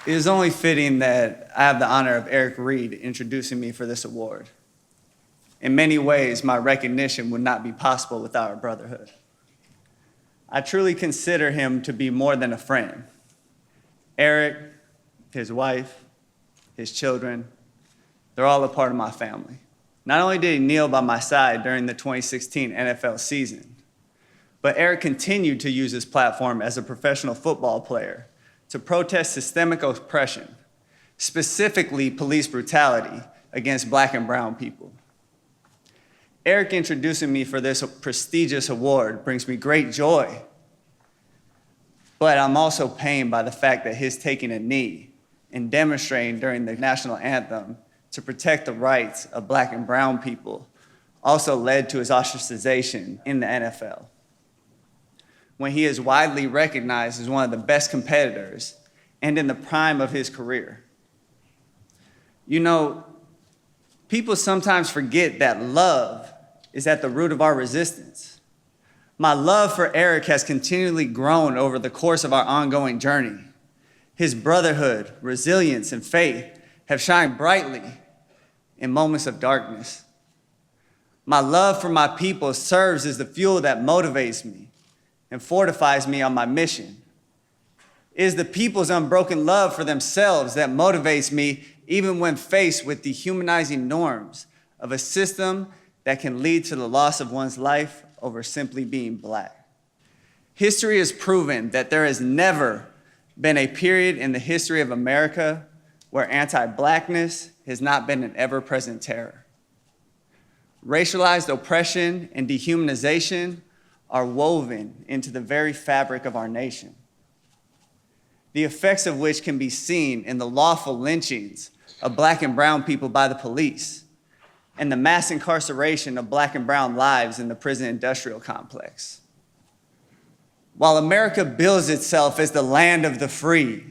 It is only fitting that I have the honor of Reid introducing me for this award. In many ways, my recognition would not be possible without our brotherhood. I truly consider him to be more than a friend. Eric, his wife, his children, they're all a part of my family. Not only did he kneel by my side during the 2016 NFL season, but Eric continued to use his platform as a professional football player to protest systemic oppression, specifically police brutality against Black and brown people. Eric introducing me for this prestigious award brings me great joy, but I'm also pained by the fact that his taking a knee and demonstrating during the national anthem to protect the rights of Black and brown people also led to his ostracization in the NFL, when he is widely recognized as one of the best competitors and in the prime of his career. You know, people sometimes forget that love is at the root of our resistance. My love for Eric has continually grown over the course of our ongoing journey. His brotherhood, resilience, and faith have shined brightly in moments of darkness. My love for my people serves as the fuel that motivates me and fortifies me on my mission. It is the people's unbroken love for themselves that motivates me even when faced with dehumanizing norms of a system that can lead to the loss of one's life over simply being Black. History has proven that there has never been a period in the history of America where anti-Blackness has not been an ever-present terror. Racialized oppression and dehumanization are woven into the very fabric of our nation, the effects of which can be seen in the lawful lynchings of Black and brown people by the police and the mass incarceration of Black and brown lives in the prison industrial complex. While America bills itself as the land of the free,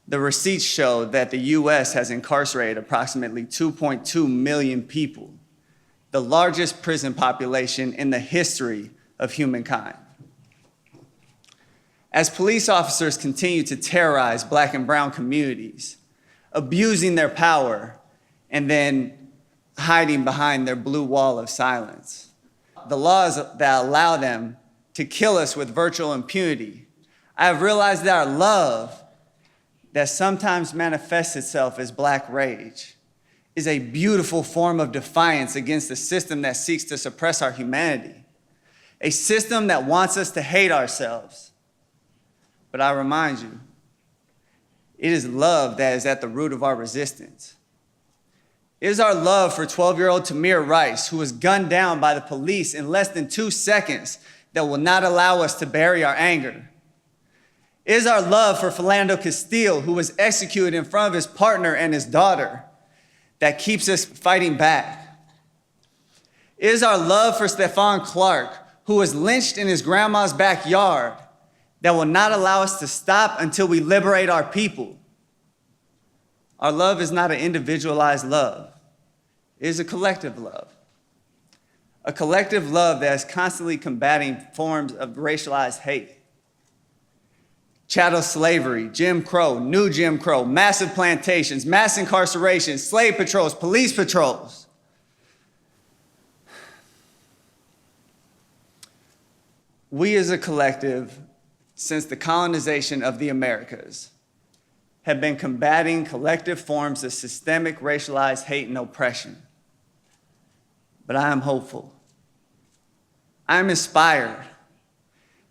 the receipts show that the US has incarcerated approximately 2.2 million people, the largest prison population in the history of humankind. As police officers continue to terrorize Black and brown communities, abusing their power and then hiding behind their blue wall of silence, the laws that allow them to kill us with virtual impunity, I have realized that our love that sometimes manifests itself as Black rage is a beautiful form of defiance against a system that seeks to suppress our humanity, a system that wants us to hate ourselves. But I remind you, it is love that is at the root of our resistance. It is our love for 12-year-old Tamir Rice, who was gunned down by the police in less than 2 seconds, that will not allow us to bury our anger. It is our love for Philando Castile, who was executed in front of his partner and his daughter, that keeps us fighting back. It is our love for Stephon Clark, who was lynched in his grandma's backyard, that will not allow us to stop until we liberate our people. Our love is not an individualized love. It is a collective love. A collective love that is constantly combating forms of racialized hate. Chattel slavery, Jim Crow, new Jim Crow, massive plantations, mass incarceration, slave patrols, police patrols. We as a collective, since the colonization of the Americas, have been combating collective forms of systemic racialized hate and oppression. But I am hopeful. I am inspired.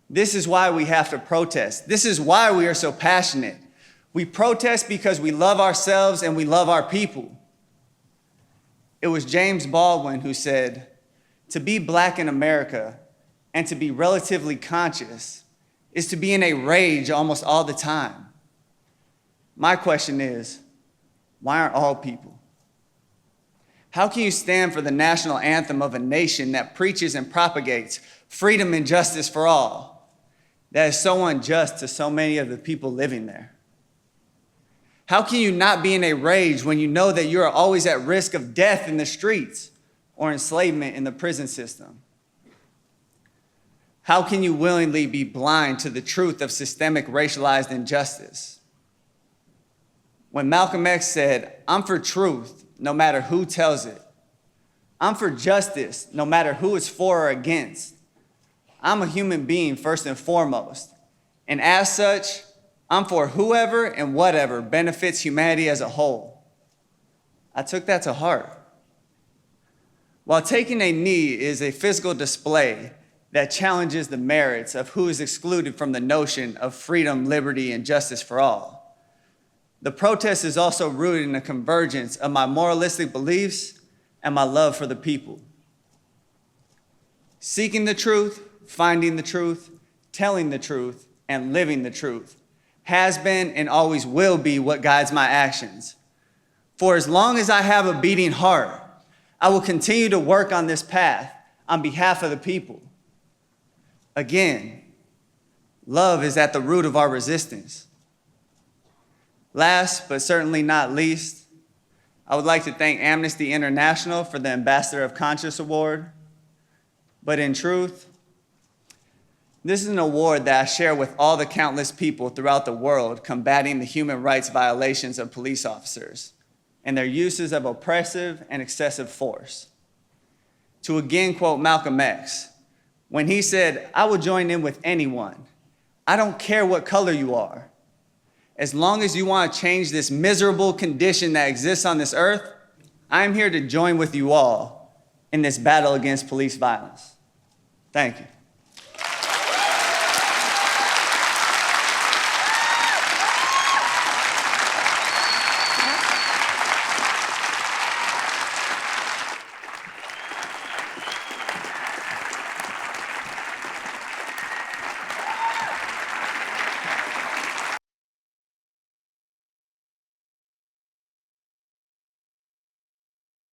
This is why we have to protest. This is why we are so passionate. We protest because we love ourselves and we love our people. It was James Baldwin who said, "To be Black in America and to be relatively conscious is to be in a rage almost all the time." My question is, why aren't all people? How can you stand for the national anthem of a nation that preaches and propagates freedom and justice for all, that is so unjust to so many of the people living there? How can you not be in a rage when you know that you are always at risk of death in the streets or enslavement in the prison system? How can you willingly be blind to the truth of systemic racialized injustice? when Malcolm X said, "I'm for truth, no matter who tells it. I'm for justice, no matter who it's for or against. I'm a human being first and foremost, and as such, I'm for whoever and whatever benefits humanity as a whole." I took that to heart. While taking a knee is a physical display that challenges the merits of who is excluded from the notion of freedom, liberty, and justice for all, the protest is also rooted in a convergence of my moralistic beliefs and my love for the people. Seeking the truth, finding the truth, telling the truth, and living the truth has been and always will be what guides my actions. For as long as I have a beating heart, I will continue to work on this path on behalf of the people. Again, love is at the root of our resistance. Last, but certainly not least, I would like to thank Amnesty International for the Ambassador of Conscience Award. But in truth, this is an award that I share with all the countless people throughout the world combating the human rights violations of police officers and their uses of oppressive and excessive force. To again quote Malcolm X, when he said, "I will join in with anyone. I don't care what color you are. As long as you want to change this miserable condition that exists on this earth, I am here to join with you all in this battle against police violence." Thank you.